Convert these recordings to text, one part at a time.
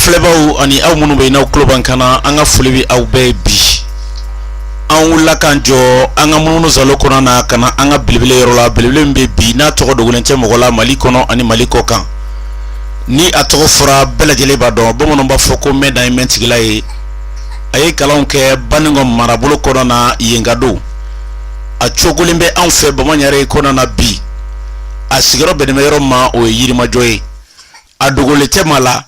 Flebao ani au munu be na club ankana anga fulibi au baby an la kanjo anga munu zalo kona na kana anga bilibile yorola bilibile mbebi na togo dogulenche mogola Mali kono ani Mali kokan ni atogo fura belajele ba don bomono ba foko meda imentigila yi aye kalon ke baningo marabulo kono na yengado a chogolembe an fe bamanyare kono na bi a sigaro bedemero ma o Yirimadio a dogolete mala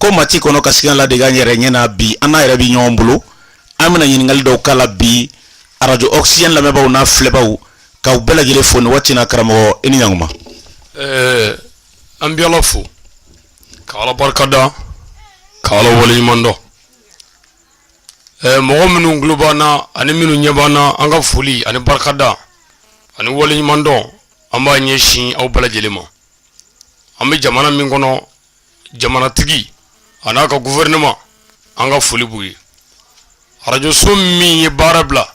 ko mati kono kasigan la de gagnere nyena bi ana yere bi nyombulo amina yingal do kala bi radio oxygène la meba na flebaw ka bela gele fon watina karamo eni nyanguma ambiala fu kala barkada kala wali mando mo minu globana ani minu nyabana anga fuli ani barkada ani wali mando amba nyeshi au bela jelema ambe jamana mingono jamana tigi anaka gouvernement anga fuli buyi radio sommi barabla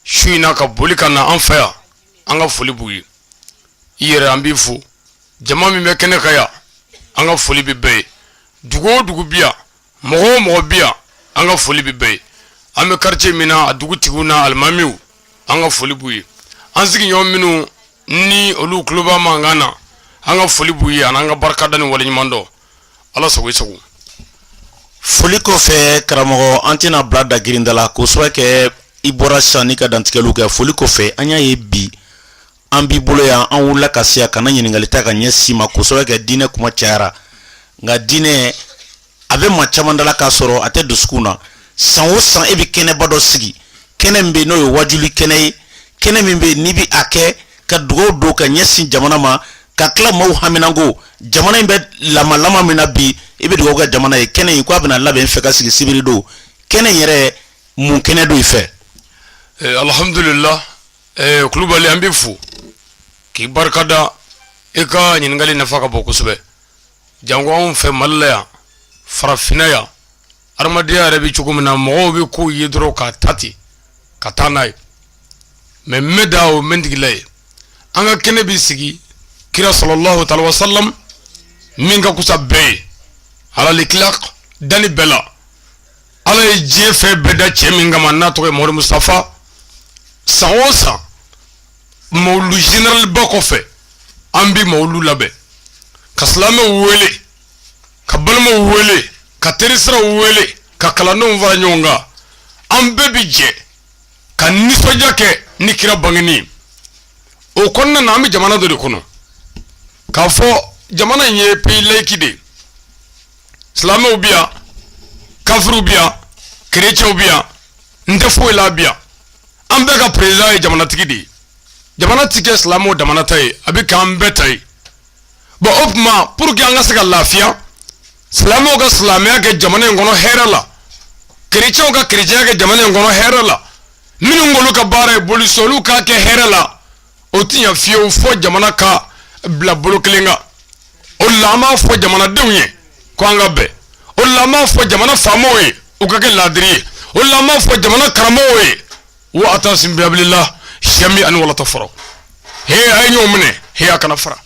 shuina ka bolika na anfaya anga fuli buyi iyere ambifu jama mi mekene kaya anga fuli bibe dugu biya mogo biya anga fuli bibe ame quartier mina dugu tiguna almamiu anga fuli buyi ansigi nyom minu ni olu kluba mangana anga fuli buyi ananga barkada ni wali mando ala sago Foliko fe karamo antina blada girindala ko so ke ibora shani ka dantikelu ke foliko fe anya ye bi ambi bolo ya an wula kasia kana nyiningali ta ka nyesima ko so ke dine kuma chara nga dine ave machamandala ka soro ate duskuna sanwo san ebi kene bado sigi kene mbe no yo wajuli kene mbe nibi ake ka do ka nyesi jamana ma ka kla mau haminango jamana mbe lama mina bi ibe dugo ga jamana e kene ko abna labe feka sigi sibiri do kene yere mun kene do ife alhamdulillah club ali ambifu ki barkada e ka nyingali nafaka boko sube jango on fe mallaya farafina ya armadiya rabi chukumna mo bi ku yidro ka tati katanai me medao mendigilay anga kene bi sigi kira sallallahu alaihi wasallam minga kusabe ala liklaq dani bela ala jefe beda cheminga manna to mo Mustafa sawosa Maouloud général Banco fe ambi Maouloud labe kaslame wele kabalma wele katerisra wele kakalano vanyonga ambe bije kanisoja ke nikira bangini o konna nami jamana do kono kafo jamana nye pe lekide Islam ubia kafru ubia chrétien ubia ndefo ila bia ambe ka président jamana tikidi jamana tike Islam jamana tay abika ambe tay ba opma pour que anga saka lafia Islam ga islamia ke jamana ngono herala chrétien ga chrétien ke jamana ngono herala minu ngolu ka bare bolisolu ka ke herala otinya fio fo jamana ka bla boloklenga olama fo jamana dewnye ko anga be olama fo jamana famoe ukake ladri olama fo jamana karamoe wa atasim bi billah jami'an wala tafara he ayno mune he akana fara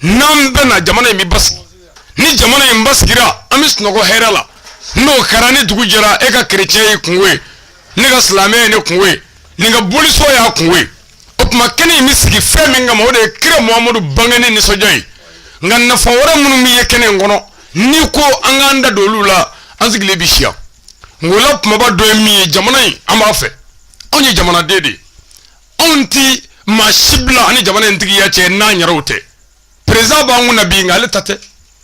nambe na jamana mi bas ni jamana mi baskira amis nogo herala no karani dugu jara e ka chrétien kunwe ni ga islamé ne kunwe ni ga boliso ya kunwe opma kene mi sigi femenga mode kire Muhammadu bangane ni sojai nganna fawara munu mi yekene ngono ni ko anganda dolula anzigile bishia ngola maba do mi jamana amba fe onye jamana dede onti mashibla ani jamana ntigi ya che na nyarote preza ba nguna bi ngale tate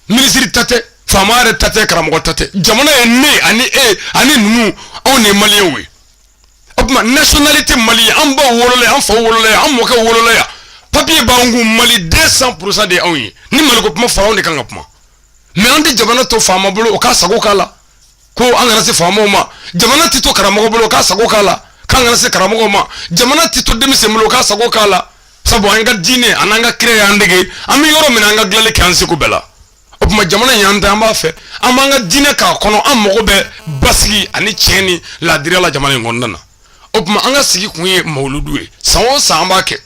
ministry tate famare tate karamo tate jamana enne ani nunu oni maliyewe opma nationalité mali amba wolole anfa wolole amoka wolole ya papier bangu mali 200% de onyi ni mali ko puma faraw de kanga puma mais ande jamana to fama bolo o ka sago kala ko angana se fama ma jamana tito karamo bolo ka sago kala kangana se karamo ma jamana tito demise mulo ka sago kala sabo anga dine ananga créer andege ami yoro minanga glale kanse ko bela opma jamana yanda amba fe amanga dine ka kono amogo be basigi ani cheni la direla jamana ngondana opma anga sigi kunye Maouloud sawo samba ke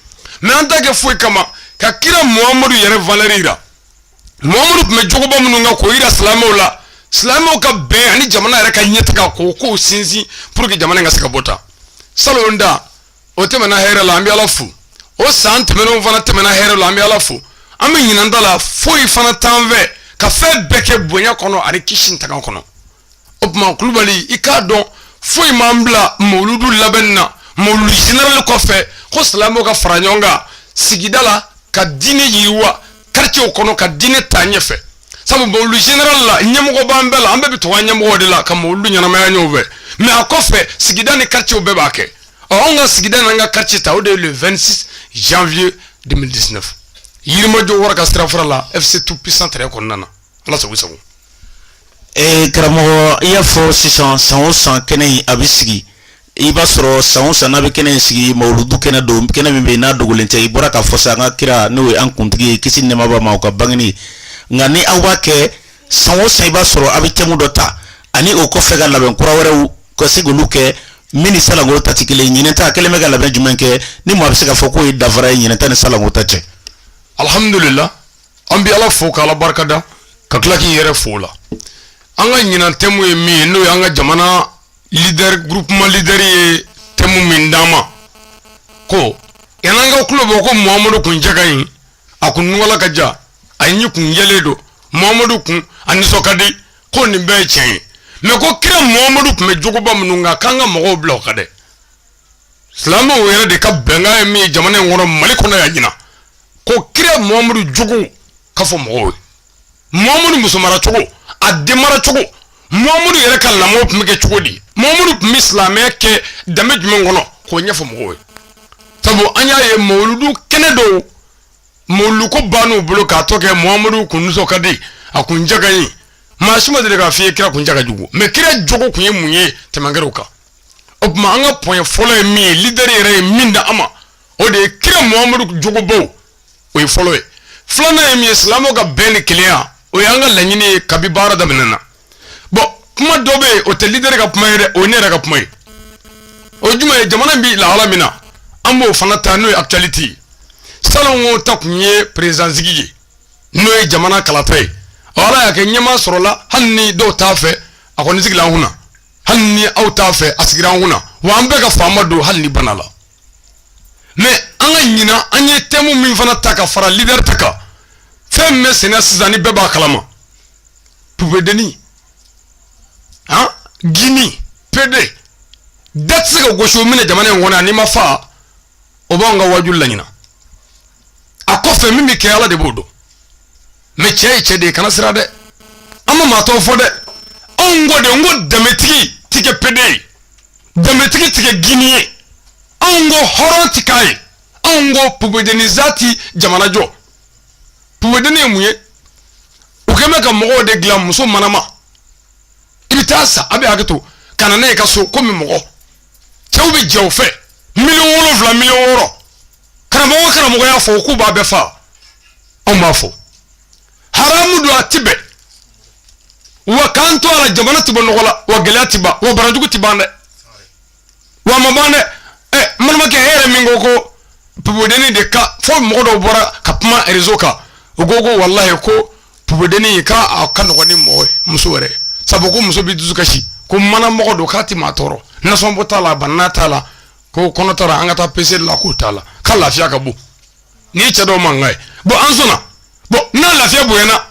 mais anta ke foi kama ka kira Muhammadu yere valerira Muhammadu me jogoba mununga ko ira islamola silamo ka bɛn ani jamana yɛrɛ ka ɲɛtaga ko sinsin pour que jamana in ka se ka bɔ tan salon da o tɛmɛna hɛrɛ la an bɛ Ala fo o san tɛmɛnenw fana tɛmɛna hɛrɛ la an bɛ Ala fo an bɛ ɲinan ta la foyi fana t'an fɛ ka fɛn bɛɛ kɛ bonya kɔnɔ ani kisi tagan kɔnɔ o tuma Kulubali i k'a dɔn foyi m'an bila Maouloudou labɛnni na Maouloud général kɔfɛ ko silamo ka fara ɲɔgɔn kan sigida la ka diinɛ yiriwa quartier kɔnɔ ka diinɛ taa ɲɛfɛ sabu Maouloud général la ɲɛmɔgɔ b'an bɛɛ la an bɛɛ bɛ tugu an ɲɛmɔgɔ de la ka Maouloud ɲɛnamaya ɲɔgɔn fɛ mais a kɔfɛ sigida ni quartier bɛɛ b'a kɛ anw ka sigida n'an ka quartier ta o de ye le 26 janvier 2019 Yirimadio wara ka sira fara la FC tout puissant tɛrɛ kɔnɔna na Ala sago sago karamɔgɔ i y'a fɔ sisan san o san kɛnɛ in a bɛ sigi i b'a sɔrɔ san o san n'a bɛ kɛnɛ in sigi Maouloudou kɛnɛ don kɛnɛ min bɛ yen n'a dogolen tɛ i bɔra k'a fɔ sa an ka kira n'o ye an kuntigi ye kisi nɛɛma b'a ma o ka bangeni nka ni aw b'a kɛ san o san i b'a sɔrɔ a bɛ thème dɔ ta ani o kɔfɛ ka labɛn kura wɛrɛw ka se k'olu kɛ min ni salongo ta tɛ kelen ye ɲinɛ ta kelen bɛ ka labɛn jumɛn kɛ ni maa bɛ se ka fɔ k'o ye dafara ye ɲinɛ ta ni salongo ta cɛ. alhamdulillah an bɛ Ala fo k'Ala barikada ka tila k'i yɛrɛ fo la an ka ɲinan thème ye min ye n'o ye an ka jamana leader groupement leader ye thème min d'an ma ko yan'an ka kulo bɔ ko Muhamadu kun cɛ ka ɲi a kun nugala ka ja a ɲi kun jɛlen don Muhamadu kun a nisɔn ka di ko nin bɛɛ ye tiɲɛ ye mais ko kira Muhamadu kun bɛ jogoba minnu kan k'an ka mɔgɔw bila o kan dɛ silamɛw yɛrɛ de ka bɛnkan ye min ye jamana in kɔnɔ Mali kɔnɔ yan ɲinan ko kira Muhamadu jogo ka fɔ mɔgɔw ye Muhamadu muso mara cogo a den mara cogo Muhamadu yɛrɛ ka lamɔ tun bɛ kɛ cogo di Muhamadu tun bɛ silamɛya kɛ danbe jumɛn kɔnɔ k'o ɲɛfɔ mɔgɔw ye sabu an y'a ye Maouloudou kɛnɛ dɔw Maouloudou ko ban'u bolo k'a tɔ kɛ Muhamadu kun nisɔn ka di a kun ja ka ɲi maa si ma deli k'a f'i ye kira kun ja ka jugu mais kira jogo kun ye mun ye tɛmɛnkɛrɛw kan o tuma an ka point fɔlɔ ye min ye leader yɛrɛ ye min da an ma o de ye kira Muhamadu jogobaw o ye fɔlɔ ye filanan ye min ye silamɛw ka bɛn ni kelenya o ye an ka laɲini ye kabi baara daminɛ na bon kuma dɔ bɛ yen o tɛ leader ka kuma ye dɛ o ye ne yɛrɛ ka kuma ye o ye jumɛn ye jamana bi lahala min na an b'o fana ta n'o ye actualité ye salongo ta kun ye président sigi ye n'o ye jamana kalatɔ ye Ala y'a kɛ ɲɛmaa sɔrɔla hali ni dɔw t'a fɛ a kɔni sigila an kunna hali ni aw t'a fɛ a sigira an kunna wa an bɛɛ ka faama don hali ni bana la mais an ka ɲinan an ye thème min fana ta ka fara leader ta kan fɛn min bɛ senna sisan ni bɛɛ b'a kalama pupedeni Guinée PD da tɛ se ka gosi o minɛ jamana in kɔnɔ n'i ma fa o b'anw ka wajulu la ɲinan a kɔfɛ min bɛ kɛ Ala de b'o dɔn mais cɛ ye cɛ de ye kana sira dɛ an ma maa tɔw fɔ dɛ anw ko de n ko danbetigi ti kɛ PD ye danbetigi ti kɛ Guinée ye anw ko hɔrɔn ti k'a ye anw ko pupedeniza ti jamana jɔ pupedeni ye mun ye u kɛn bɛ ka mɔgɔw de dilan muso manama i bɛ taa sa a bɛ hakɛ to ka na ne ka so komi mɔgɔ cɛw bɛ jɛ o fɛ miliyɔn 7 miliyɔn 6 karamɔgɔ y'a fɔ k'u b'a bɛɛ fa anw b'a fɔ haramu do a ti bɛn wa k'an to a la jamana ti bɔ nɔgɔ la wa gɛlɛya ti ban wa barajugu ti ban dɛ wa ma ban dɛ n balimakɛ e yɛrɛ min ko pupedeni de ka fɔ mɔgɔ dɔw bɔra ka kuma réseau kan o ko walahi ko pupedeni k'a ka nɔgɔ ni mɔgɔ ye muso wɛrɛ sabu ko muso bɛ dusu kasi ko mana mɔgɔ don k'a ti maa tɔɔrɔ nasɔnbɔ t'a la banana t'a la ko kɔnɔ t'a la an ka taa PCR la k'o t'a la k'a lafiya ka bon ni cɛ dɔw mankan ye bon an sɔnna bon n'a lafiya bonyana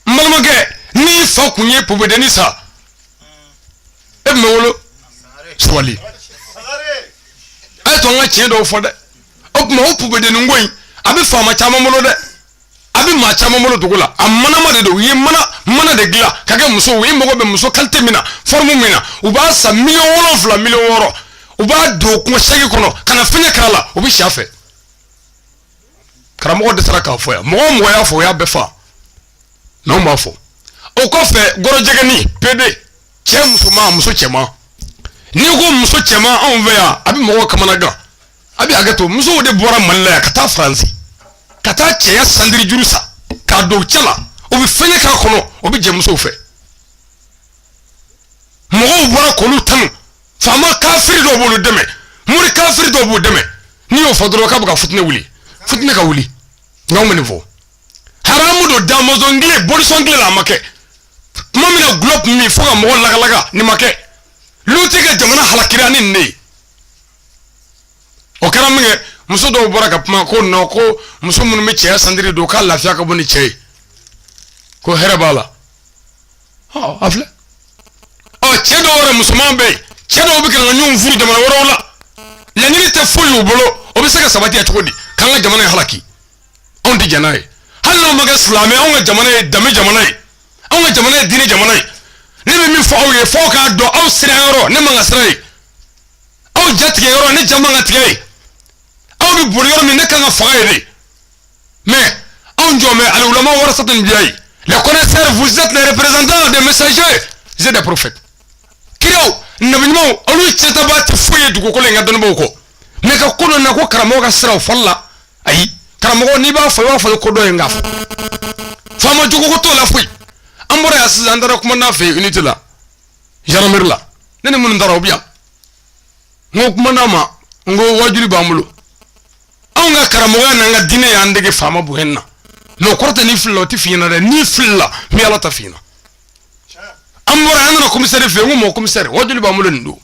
n balimakɛ n'i fa kun ye pupedeni sa e tun bɛ wolo sabali a ye to an ka tiɲɛ dɔw fɔ dɛ o tuma o pupedeni ko in a bɛ faama caman bolo dɛ a bɛ maa caman bolo dugu la a manama de don u ye mana de dilan ka kɛ muso u ye mago bɛ muso qualité min na forme min na u b'a san miliyɔn 7 miliyɔn 6 u b'a don kuma segi kɔnɔ ka na fɛngɛ k'a la u bɛ si a fɛ karamɔgɔ dɛsɛra k'a fɔ yan mɔgɔ o mɔgɔ y'a fɔ o y'a bɛɛ fa n'anw b'a fɔ o kɔfɛ gɔrɔjɛgɛni PD cɛ musoman muso cɛman n'i ko muso cɛman anw fɛ yan a bɛ mɔgɔw kamanagan a bɛ hakɛ to musow de bɔra Mali la yan ka taa Faransi ka taa cɛya sandiri juru sa k'a don cɛ la o bɛ fɛngɛ k'a kɔnɔ o bɛ jɛ musow fɛ mɔgɔw bɔra k'olu tanu faama kafiri dɔw b'olu dɛmɛ muri kafiri dɔw b'u dɛmɛ n'i y'o fɔ dɔrɔn k'a bɛ ka fitinɛ wuli fitinɛ ka wuli n'anw bɛ nin fɔ haramu don damɔzɔn gile bolisɔn gile la a ma kɛ kuma mina globe mi fo ka mo laga ni make luti ka jamana halakira ni ne o kara minge muso do bora ka kuma ko no ko muso mun mi che sandiri do ka lafiya ka boni che ko herabala afle che do wara musulman be che do be kan nyum furu jamana wara la la ni te foyu bolo o be saka sabati a chokodi kan ga jamana halaki on di janai hallo maga islami on jamana dami jamana on jamana dini jamana ne mi fo ye fo ka do aw sirayoro ne manga sirai aw jatge yoro ne jamana tige aw bi buri yoro mi ne kan fa yede mais on jome al ulama warasatun biyai les connaisseurs vous êtes les représentants des messagers c'est des prophètes kiro nabimo alu cheta ba ti foye dugo ko le ngadon boko me ka kono na ko karamo ga sira falla ay karamo ni ba fa ko do nga fa ma dugo ko to la foy amore as andara kuma na fe unité la jaramir la nene mun ndaro biya ngo kuma na ma ngo wajuri ba mulo anga karamo ga na nga dine ya ndege fama bu henna no korta ni fillo ti fina de ni filla mi ala ta fina amore anana commissaire fe ngo mo commissaire wajuri ba mulo ndo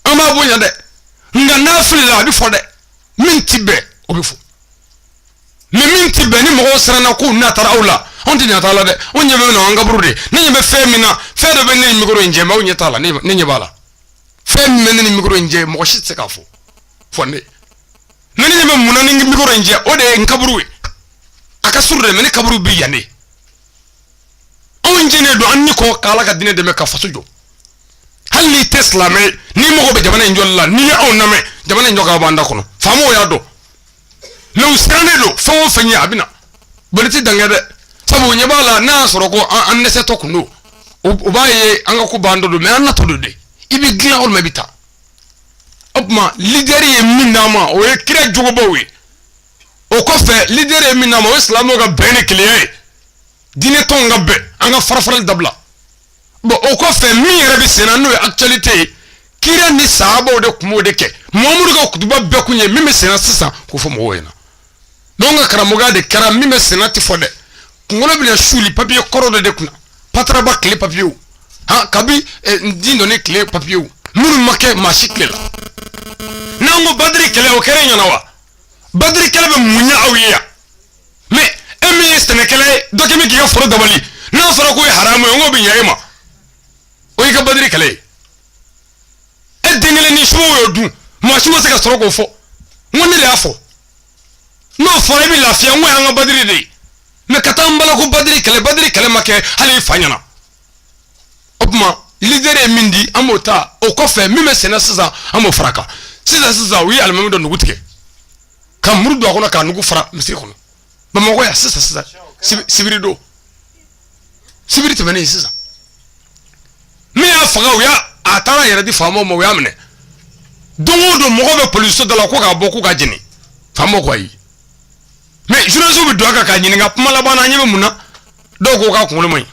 ama bu nyande nga na filla bi fode min tibe obi fu me min tibe ni mo srana ko na tara awla on ti nyata la de on nyebe no anga brude ni nyebe femina fe do be ni micro nje ma on nyata la ni nyebala femina ni micro nje mo shitse ka fu fonde ni nyebe muna ni micro nje o de nkaburu aka surre me ni kaburu bi yane on jene do anni ko kala ka dine de me ka fasujo halli tesla me ni mo ko be jamana njolla ni on na me jamana njoka banda kono famo ya do le usrane do fo fanya abina boliti dangede sabu nyebala na soro ko an nese to kuno o baye anga ko bando do me an to do de ibi gila ol mabita opma leader ye minama o e kire jogo bowe o ko fe leader ye minama o islamo ga bene kliye dine to nga be anga farfaral dabla bo o ko fe mi rabi sena no actualité kire ni sahabo de kumo de ke momudu ga kutuba be kunye mi sena sisa ko fo mo wena donga karamoga de karam mi sena ti fode ngolo bi shuli papier korodo de kuna patra ba clé papier ha kabi ndindo ne clé papier muru make mashikle la nango badri clé o kere nyana wa badri clé be munya awiya me emi stene clé dokemi ki ga foro dabali na foro ko haramu ngo bi nyayema o yi ka badri clé e dingele ni shwo yodu mo shimo se ka soro ko fo ngoni le afo no foro bi lafia ngwa anga badri de me katambala ko badri kale make hali fanyana opma leader e mindi amota o ko fe mi me sena sisa amo fraka sisa wi almami do nugutike kam murdo ko na ka nugu fra misi kono ba mo ko ya sisa sibiri do sibiri te bene sisa me afaga wi atara yere di famo mo wi amne dongo do mo ko be police de la ko ga boku ga jini famo ko yi mais je ne sais pas ka nyinga pamala bana nyebe muna do ko ka kunle mai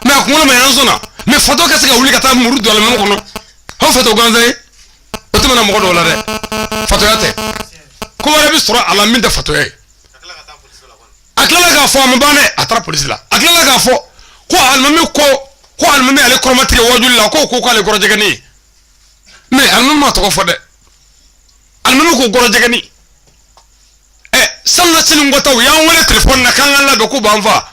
mais kunle mai anzona mais photo ka se ka wuli ka ta muru do la mo kono ho photo ganze o to na mo do la de photo yate ko wala bi sura ala min da photo e akla ka fo am bane atra police la akla ka fo ko almami ale kromatri wajul la ko ale goro jegani mais almami ma to ko fode almami ko goro jegani sanna sinin gota ya wala telefon na kan Allah ga ku banfa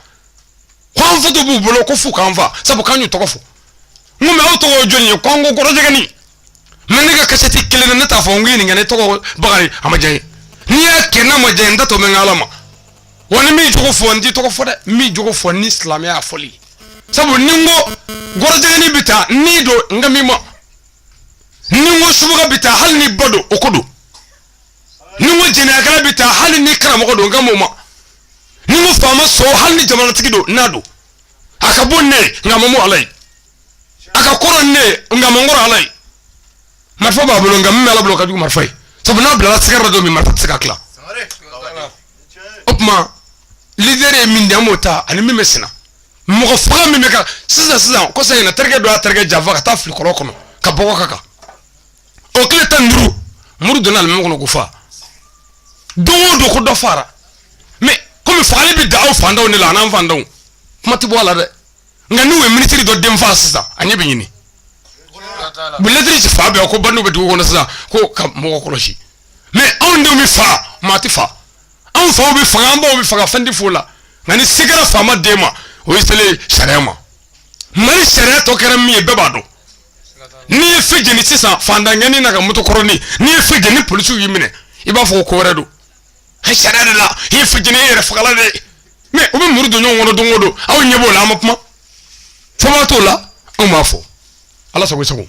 ko an foto bu bolo ko fu kan fa sabu kan yu to ko fu ngume auto wo joni ko ngo goro jegani men ga kasati kelen na ta fo ngi ni ngane to ko bagari amaje ni ya kenna mo je ndato men alama woni mi jogo fo ndi to ko fo de mi jogo fo ni islam ya foli sabu ningo goro jegani bita ni do ngami mo ningo subuga bita hal ni bodo okodo ningo jena kala bita hal ni karamo ko do ngamo ma ningo fama so hal ni jamana tigido nado aka bonne ngamo mo alai aka koronne ngamo ngoro alai marfa babulo ngam mela blo ka du marfay sabu na bla sigara do mi marfa sigakla opma leader e min damota ani mi mesina mo ko fa mi meka sisa ko say na terge do terge java ka ta fli ko kono ka boko kaka o kle tandru muru donal mo ko fa do ko do fara mais comme fali bi daw fandaw ni la nan fandaw kuma ti bola de nga nu we ministry do dem fa sisa anye be nyini bu letri ci fa be ko banu be du ko na sisa ko kam mo ko loshi mais on de mi fa ma ti fa on fa bi fa ngamba bi fa fandi fula ngani sigara fa ma dema o istele sharema mari sharia to kera mi be bado ni feje ni sisa fanda ngani na ga muto koroni ni feje ni police yimine iba fo ko redo hay sharia de la hi feje ni re fa kala de mais o be murdo nyon wono do ngodo aw nyebo la mapma fama to la o ma fo ala sago sago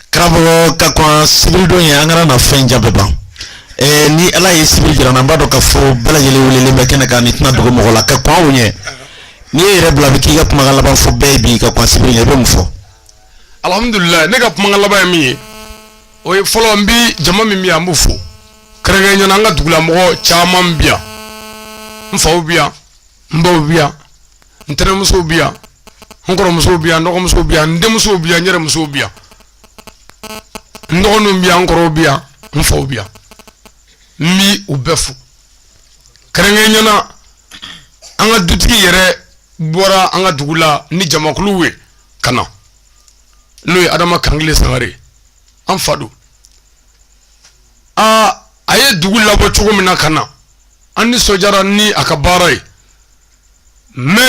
krabo ka kwa sibil do ya ngara na fenja beba ni ala yi sibil jira na mbado ka fo bala jele wulele be kena ka nitna dogo mo la ka kwa unye ni re bla biki ga kuma la ba fo baby ka kwa sibil ne be mu fo alhamdulillah ne ga kuma la ba mi o folo mbi jama mi amu fo krege nyona nga dugula mo chama mbia mfo bia mbo bia ntere muso bia ngoro muso bia ndoko muso bia nde muso bia nyere muso bia ndoko no bia ngoro bia mfo bia mi ubefu krenge nyona anga dutiki yere bora anga dugula ni jamakulu we kana loy adama kangle sangare am fadu aye dugula bo chugo mina kana anni sojara ni akabarai me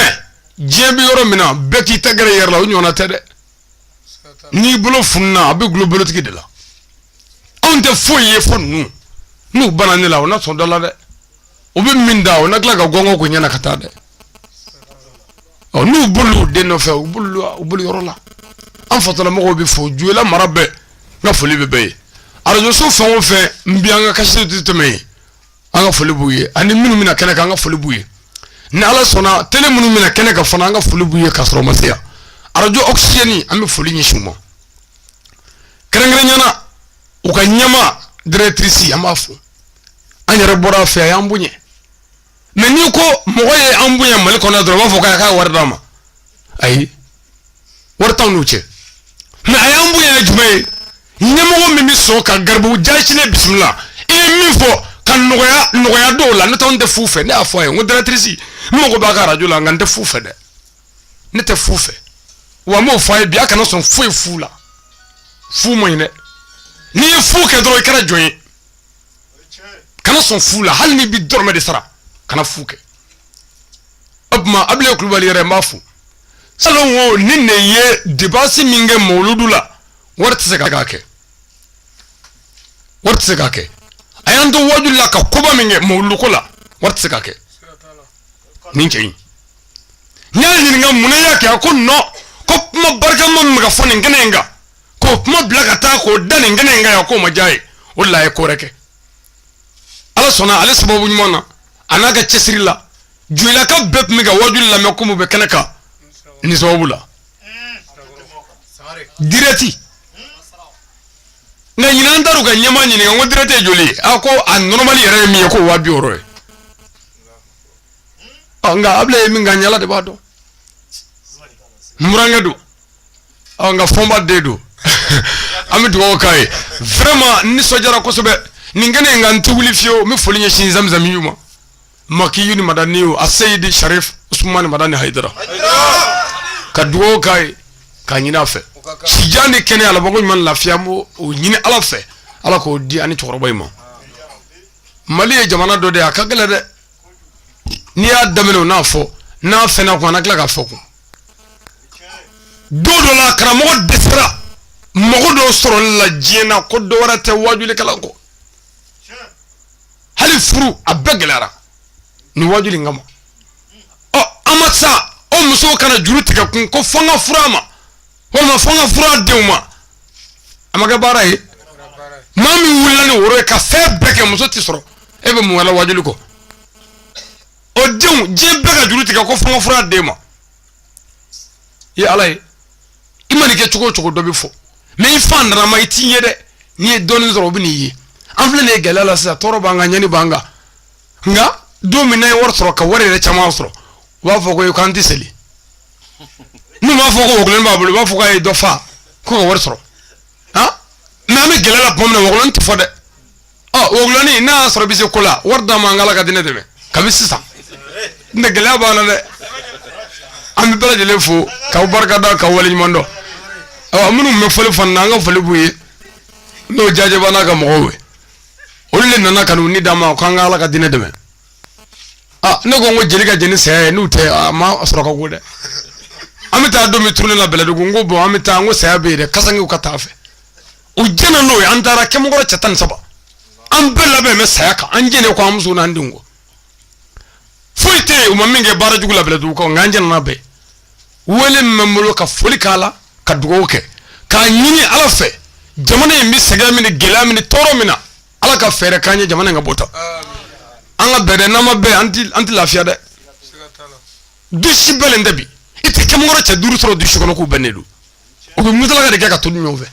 jebi yoro mina beki tagere yerla o nyona tede ni bulo funna abi globalo tiki de la on te foye fonu nu banani la ona son dollar de obi minda ona kla ga gongo ko nyana kata de o nu bulu de no fe bulu yoro la an fotola mo bi fo Dioila marabe na foli bebe arajo so fa wo fe mbianga kashi titeme anga foli buye ani minu mina kene ka anga foli buye na ala sona tele minu mina kene ka fona anga foli buye kasro masia arajo oxygène ami foli nyi shuma kerengre nyana uka nyama directrice amafu anyere bora fe ayambunye meni ko moye ambunye mal ko na droba foka ka wardama ay warta nuche me ayambunye jume nyamo mimi so ka garbu jashine bismillah e mi fo kan noya do la ne ton de fufe ne afo ay ngo directrice mo ko ba ka radio la ngante fufe de ne te fufe wa mo fa bi aka no son fu la fu mo ine ni fu ke do ikara joyin kana son fu la hal ni bi dorme de sara kana fu ke abma able klubali yere mafu salon wo ni ne ye debasi minge Maouloud la warti se kake ayando wajul la ka kuba minge Maouloud ko la warti se kake ninche nyali ni ngam munaya ke ko no ko ma barka mam ga fone ngenenga ko ma blaga ta ko dan ngenenga ya ko ma jaye wallahi ko reke ala sona ala sababu nyona anaga chesrila Dioila ka bep mi ga wajul la me ko mo be kanaka ni sababu la direti na yina ndaru ga nyama nyini ga direte joli ako an normally yere mi ko wabi oro anga able mi ga nyala de bado muranga do anga fomba dedo ami do kai vraiment ni sojara ko sobe ni ngene nga ntuli fio mi folinya shin zamzam yuma maki yuni madaniyo asayidi sharif usman madani haidara kaduo kai kanyina fe sijani kene ala bogo man lafiya mo nyini ala fe ala ko di ani choroboy mo mali e jamana do de akagala de ni adamelo na fo na fe na ko na kla ka foko dodo la kramo desra mo do soro la jina ko do warate wajule kala ko hali furu abegelara ni wajuli ngama o amasa o muso kana jurutika kun ko fanga furama o ma fanga fura deuma amaga barai mami wulani woro ka fe beke muso tisoro ebe mu wala wajuli ko o deum je beka jurutika ko fanga fura deuma ya alai imani ke chuko do bi fo me fandra ma itinye de ni don zoro bi ni amfle ne galala sa toro banga nyani banga nga domina wortro ka warere chamasro wa foko yu kanti seli nu ma foko woglen babulu wa foko ay dofa ko wortro ha na me gelala pomna woglen ti fode woglani na soro bisi kula warda mangala ka dinede me kabisi sa ne gelaba na de an bɛ lajɛlen fo k'aw barikada k'aw waleɲuman dɔn minnu bɛ fɔli fana na an ka foli b'u ye n'o jajɛba n'a ka mɔgɔw ye olu de nana ka n'u ni d'a ma k'an ka ala ka diinɛ dɛmɛ ne ko n ko jeli ka jeni saya ye n'u tɛ a ma sɔrɔ ka ko dɛ an bɛ taa don min turulen la Bɛlɛdugu n ko bon an bɛ taa n ko saya bɛ yen dɛ kasangew ka taa fɛ u jɛna n'o ye an taara kɛmɔgɔrɔ cɛ 17 an bɛɛ labɛn bɛ saya kan an jɛnen ko an musow n'an denw kɔ foyi tɛ yen u ma min kɛ baara jugu la Bɛlɛdugu kɔ nka an jɛna n'a bɛɛ wele min bɛ n bolo ka foli k'a la ka dugawu kɛ k'a ɲini ala fɛ jamana in bɛ sɛgɛn min ni gɛlɛya min ni tɔɔrɔ min na ala ka fɛɛrɛ k'an ye jamana in ka bɔ ta an ka bɛɛ dɛ n'an ma bɛɛ an tɛ lafiya dɛ dusi bɛɛlen tɛ bi i tɛ kɛmɔgɔrɔ cɛ 5 sɔrɔ dusi kɔnɔ k'u bɛnnen don u bɛ musalaka de kɛ ka to ni ɲɔgɔn fɛ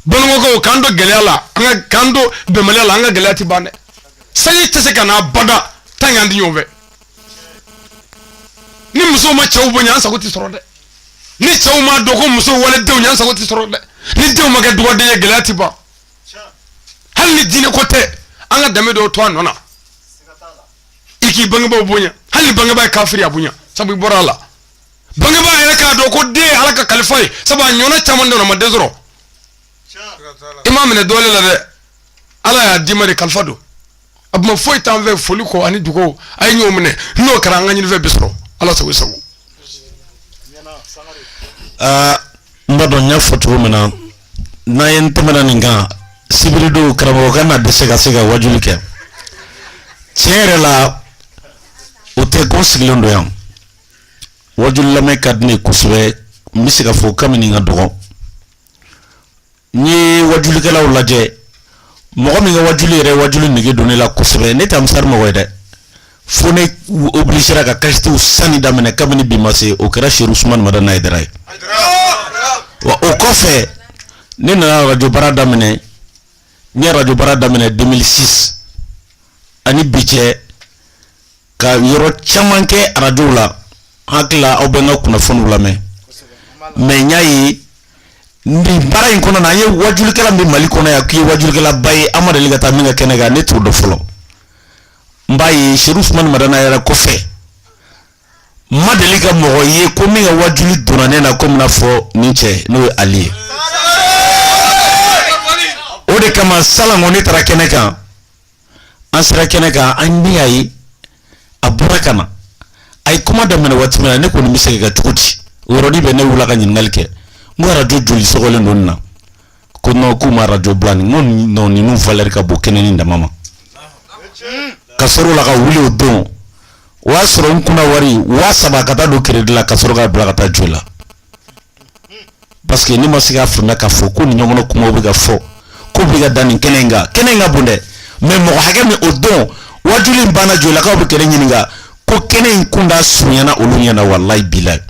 balimakaw k'an to gɛlɛya la k'an to bɛnbaliya la an ka gɛlɛya tɛ ban dɛ sanji tɛ se ka na bada tant que an tɛ ɲɔgɔn fɛ ni musow ma cɛw bonya an sago tɛ sɔrɔ dɛ ni cɛw ma dɔn ko musow waledenw ye an sago tɛ sɔrɔ dɛ ni denw ma kɛ dɔgɔden ye gɛlɛya tɛ ban hali ni diinɛ ko tɛ an ka danbe dɔw to a nɔ na i k'i bangebaaw bonya hali ni bangebaa ye kafiri a bonya sabu i bɔra a la bangebaa yɛrɛ k'a dɔn ko den ye ala ka kalifa ye sabu a ɲɔgɔnna caman dɔn a ma den sɔrɔ i m'a minɛ dɔɔnin la dɛ ala y'a d'i ma de kalifa don a tuma foyi t'an fɛ foli kɔ ani dugawu a ye ɲɔgɔn minɛ n'o kɛra an ka ɲinifɛn bɛ sɔrɔ ala sago sago n b'a dɔn n y'a fɔ cogo min na n'an ye n tɛmɛna nin kan sibiridow karamɔgɔ ka na dɛsɛ ka se ka wajuli kɛ tiɲɛ yɛrɛ la o tɛ ko n sigilen don yan wajuli lamɛn ka di ne ye kosɛbɛ n bɛ se ka fɔ kabini n ka dɔgɔ n ye wajulikɛlaw lajɛ mɔgɔ min ka wajuli yɛrɛ wajuli nege don ne la kosɛbɛ ne tɛ misali mɔgɔ ye dɛ fo ne obligera ka kasitew sanni daminɛ kabini bi ma se o kɛra Seru Usumani Madani Hayidara ye wa o kɔfɛ ne nana radio baara daminɛ n ye radio baara daminɛ 2006 ani bi cɛ ka yɔrɔ caman kɛ radio la hakili la aw bɛ n ka kunnafoniw lamɛn mais n y'a ye nin baara in kɔnɔ na an ye wajulikɛla min Mali kɔnɔ yan k'i ye wajulikɛlaba ye an ma deli ka taa min ka kɛnɛ kan ne t'o dɔn fɔlɔ n b'a ye Seru Usumani Madani Hayidara kɔfɛ n ma deli ka mɔgɔ ye ko min ka wajuli donna ne na ko min na fɔ nin cɛ n'o ye Ali ye o de kama salon ne taara kɛnɛ kan an sera kɛnɛ kan an y'a ye a bɔra ka na a ye kuma daminɛ waati min na ne kɔni bɛ se ka cogo di o yɔrɔnin bɛ ne wula ka ɲininkali kɛ n ko radio joli sɔgɔlen don nin na ko non k'u ma radio bila nin ko non ninnu valeur ka bon kɛnɛ nin dama ma ka sɔrɔ o la ka wuli o don o y'a sɔrɔ n kunna wari 7,000 ka taa don crédit la ka sɔrɔ k'a bila ka taa Dioila parce que ne ma se k'a faamuya k'a fɔ ko nin ɲɔgɔnna kumaw bɛ ka fɔ ko bɛ ka da nin kɛnɛ in kan kɛnɛ in ka bon dɛ mais mɔgɔ hakɛ min o don wajuli in banna Dioilakaw bɛ kɛnɛ ɲininka ko kɛnɛ in kun da surunyana olu ɲɛna walayi bilayi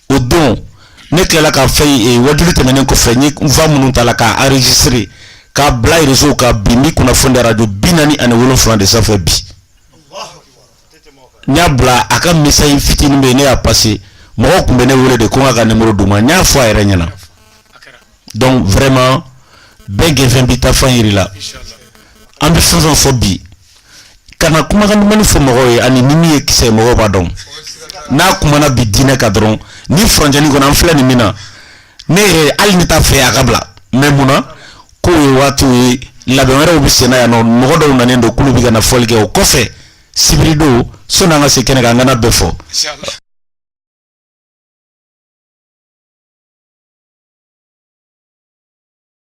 o don ne tilala ka fɛn wajuli tɛmɛnen kɔfɛ n ye n fa minnu ta la k'a enregistrer k'a bila réseau kan bi n bɛ kunnafoni da radio 47 de sanfɛ bi n y'a bila a ka message fitinin bɛ yen ne y'a passer mɔgɔw tun bɛ ne wele de ko n ka numéro d'u ma n y'a fɔ a yɛrɛ ɲɛna donc vraiment bɛɛ gɛnfɛn b'i ta fan yiri la an bɛ fɛn fɛn fɔ bi kana kumakan dumuni fɔ mɔgɔw ye ani ni min ye kisɛ ye mɔgɔw b'a dɔn n'a kumana bi diinɛ kan dɔrɔn ni furancɛni kɔnɔ an filɛ nin min na ne yɛrɛ hali ne t'a fɛ a ka bila mais munna k'o ye waatiw ye labɛn wɛrɛw bɛ sen na yan nɔ mɔgɔ dɔw nanen don k'olu bɛ ka na fɔli kɛ o kɔfɛ sibiridow sɔnni an ka se kɛnɛ kan an kana bɛɛ fɔ